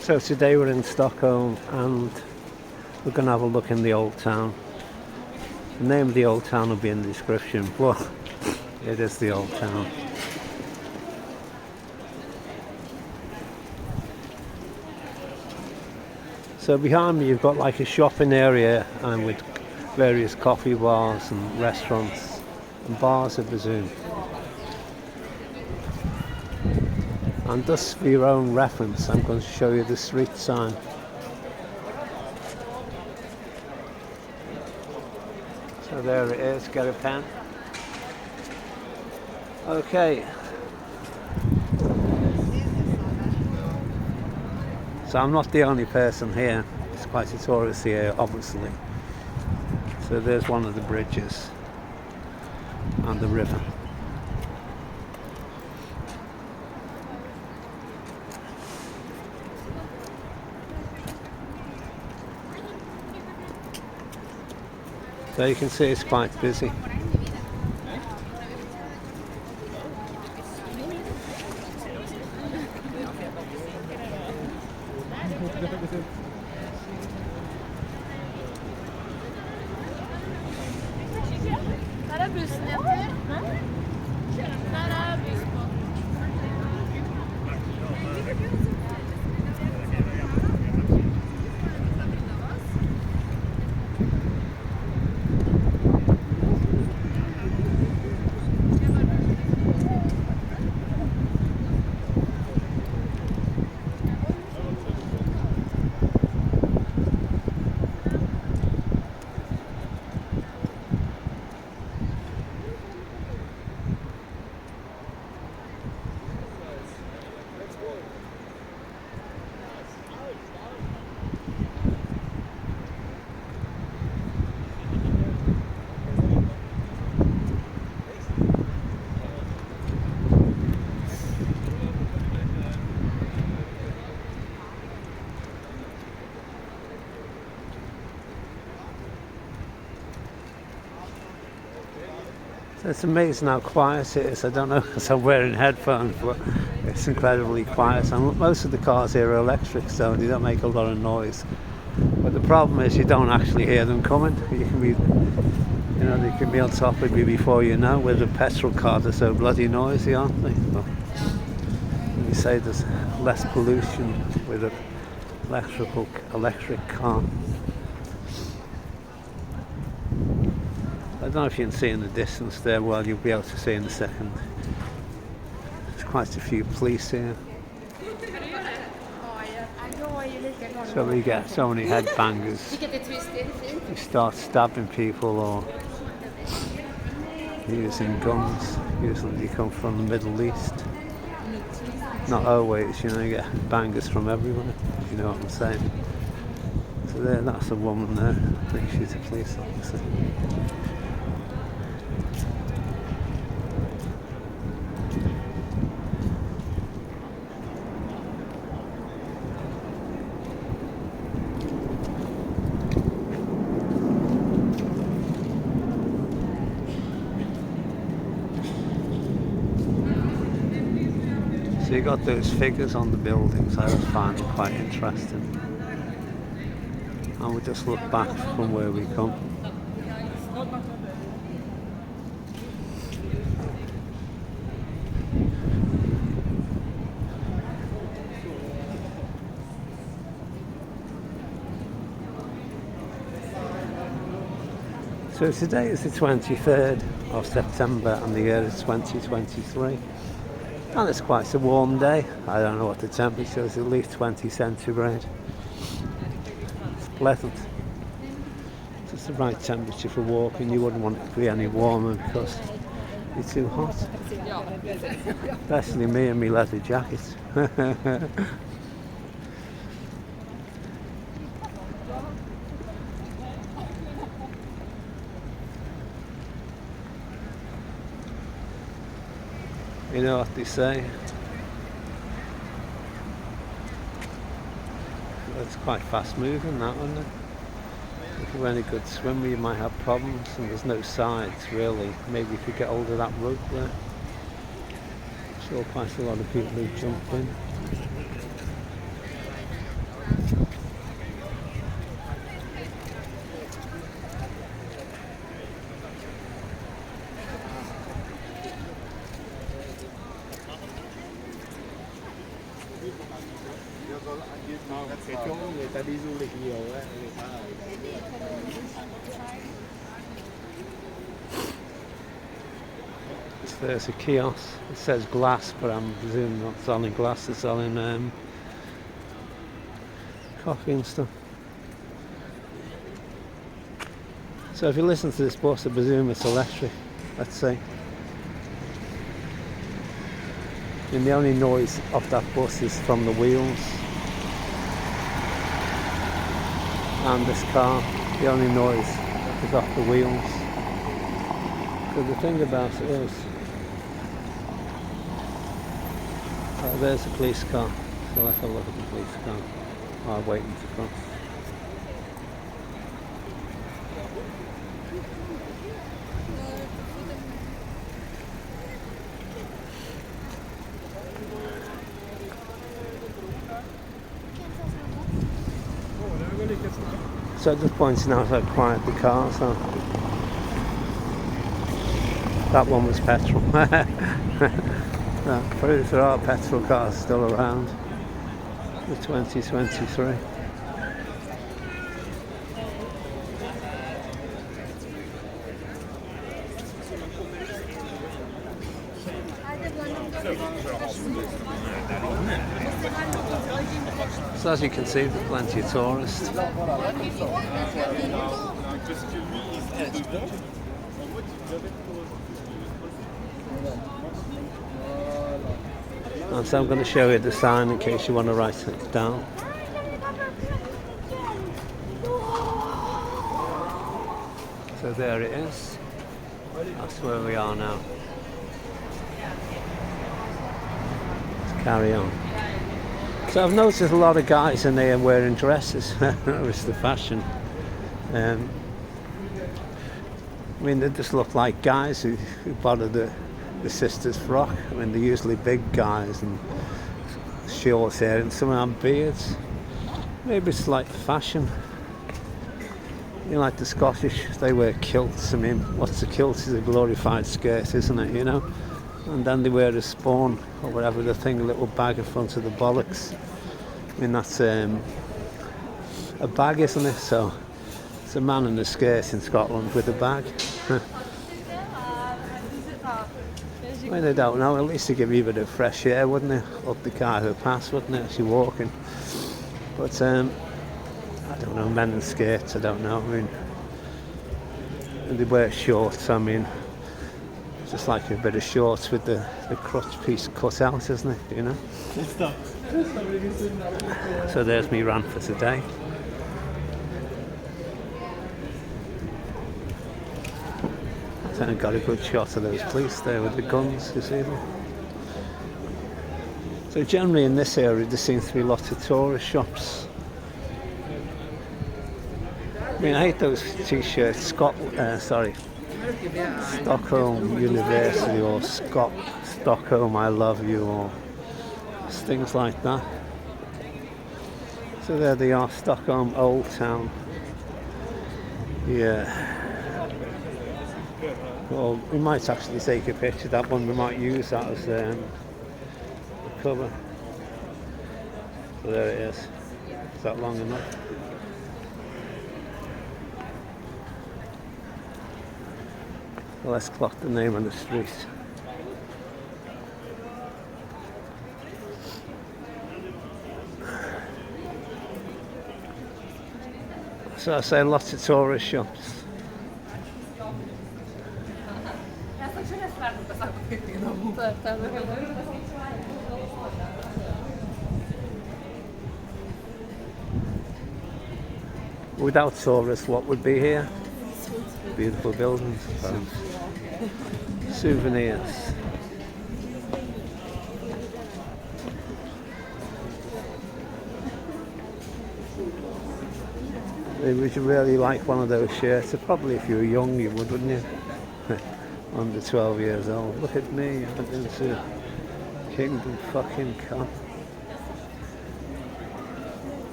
So today we're in Stockholm and we're going to have a look in the old town. The name of the old town will be in the description, but it is the old town. So behind me you've got like a shopping area and with various coffee bars and restaurants and bars, I presume. And just for your own reference, I'm going to show you the street sign. So there it is, get a pen. Okay. So I'm not the only person here. It's quite a tourist here, obviously. So there's one of the bridges and the river. So you can see it's quite busy. So it's amazing how quiet it is. I don't know because I'm wearing headphones, but it's incredibly quiet. And most of the cars here are electric, so they don't make a lot of noise. But the problem is you don't actually hear them coming. You can be, they can be on top of you before you know. With the petrol cars, they're so bloody noisy, aren't they? But you say there's less pollution with an electric car. I don't know if you can see in the distance there. Well, you'll be able to see in a second. There's quite a few police here. So we get so many headbangers who start stabbing people or using guns. Usually they come from the Middle East. Not always, you get bangers from everywhere, if you know what I'm saying. So there, that's a woman there. I think she's a police officer. So you got those figures on the buildings. I always find them quite interesting. And we just look back from where we come. So today is the 23rd of September and the year is 2023. And it's quite a warm day. I don't know what the temperature is, at least 20 centigrade. It's pleasant. It's the right temperature for walking. You wouldn't want it to be any warmer because it's too hot. Especially me and my leather jacket. You know what they say? It's quite fast moving, that, isn't it? If you're any good swimmer, you might have problems, and there's no sides really. Maybe if you get hold of that rope there. I'm sure quite a lot of people who jump in. cái chỗ người ta đi du lịch nhiều ấy, người ta So there's a kiosk. It says glass, but I'm presuming not selling glass. It's selling coffee and stuff. So if you listen to this bus, I presume it's electric. Let's say. And the only noise of that bus is from the wheels. And this car, the only noise is off the wheels. So the thing about it is, there's a police car. So let's have a look at the police car while waiting to cross. So just pointing out how quiet the cars are. That one was petrol. Proves there are petrol cars still around. The 2023. So as you can see, there's plenty of tourists. And so I'm going to show you the sign in case you want to write it down. So there it is. That's where we are now. Let's carry on. So I've noticed a lot of guys in there wearing dresses. It's the fashion. I mean, they just look like guys who bought the sister's frock. I mean, they're usually big guys and short hair, and some have beards. Maybe it's like fashion. You know, like the Scottish, they wear kilts. I mean, what's a kilt? Is a glorified skirt, isn't it? You know. And then they wear a spawn or whatever the thing, a little bag in front of the bollocks. I mean, that's a bag, isn't it? So it's a man in a skirt in Scotland with a bag. I mean, I don't know, at least to give you a bit of fresh air, wouldn't it? Up the car her pass, wouldn't it, as you're walking. But I don't know, men in skirts, I don't know. I mean, and they wear shorts, I mean, just like a bit of shorts with the crotch piece cut out, isn't it, you know? So there's me rant for today. And I got a good shot of those police there with the guns, you see them? So generally in this area there seems to be lots of tourist shops. I mean, I hate those t-shirts, Stockholm University or Stockholm I love you, or things like that. So there they are, Stockholm Old Town. Yeah. Well, we might actually take a picture of that one. We might use that as the cover. So there it is. Is that long enough? Well, let's clock the name on the street. So I say lots of tourist shops. Without tourists, what would be here? Beautiful buildings, souvenirs. Would you really like one of those shirts? Probably if you were young you would, wouldn't you? Under 12 years old. Look at me, I went into Kingdom fucking Come.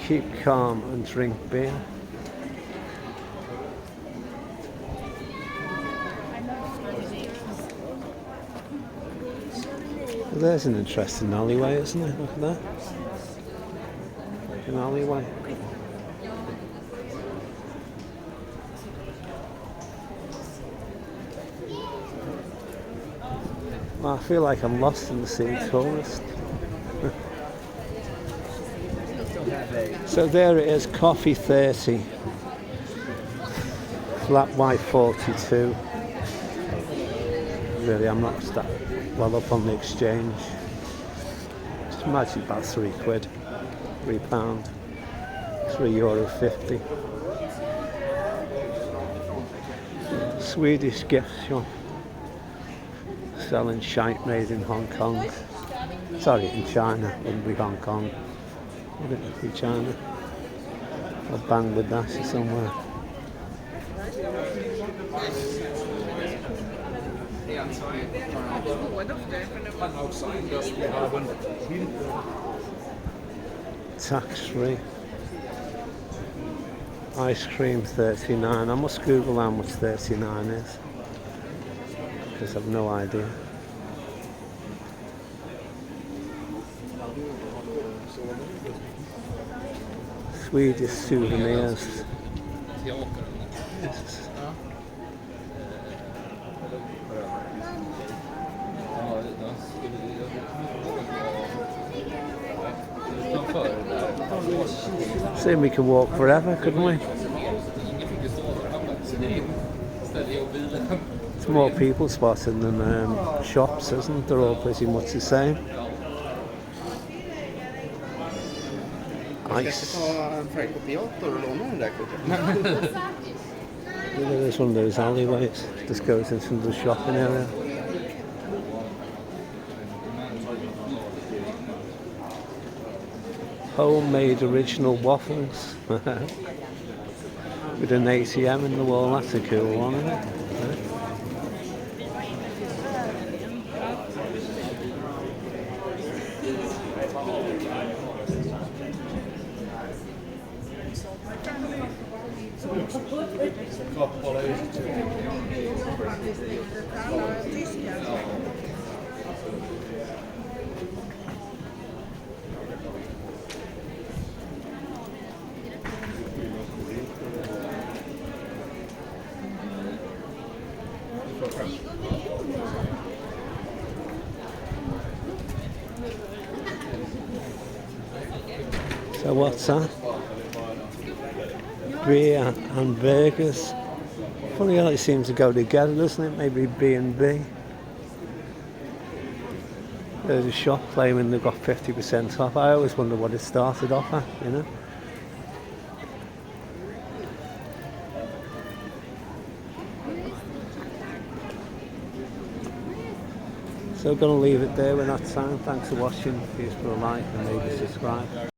Keep calm and drink beer. Well, there's an interesting alleyway, isn't it? Look at that. An alleyway. Well, I feel like I'm lost in the sea tourist. So there it is, coffee 30, flat white 42. Really, I'm not that well up on the exchange. Just imagine about £3, £3, €3.50. Swedish gift shop selling shite made in Hong Kong. Sorry, in China, wouldn't be Hong Kong. Would it be China? Or Bangladesh somewhere. Tax free. Ice cream 39. I must Google how much 39 is, because I've no idea. Swedish souvenirs. Yes. Saying we could walk forever, couldn't we? It's more people spotting than shops, isn't it? They're all pretty much the same. Ice. There's one of those alleyways. Just goes into the shopping area. Homemade original waffles. With an ATM in the wall. That's a cool one, isn't it? So what's that? Beer and burgers. Funny how they seem to go together, doesn't it? Maybe B&B. There's a shop claiming they've got 50% off. I always wonder what it started off at, you know. So I'm going to leave it there with that time. Thanks for watching. Please put a like and maybe subscribe.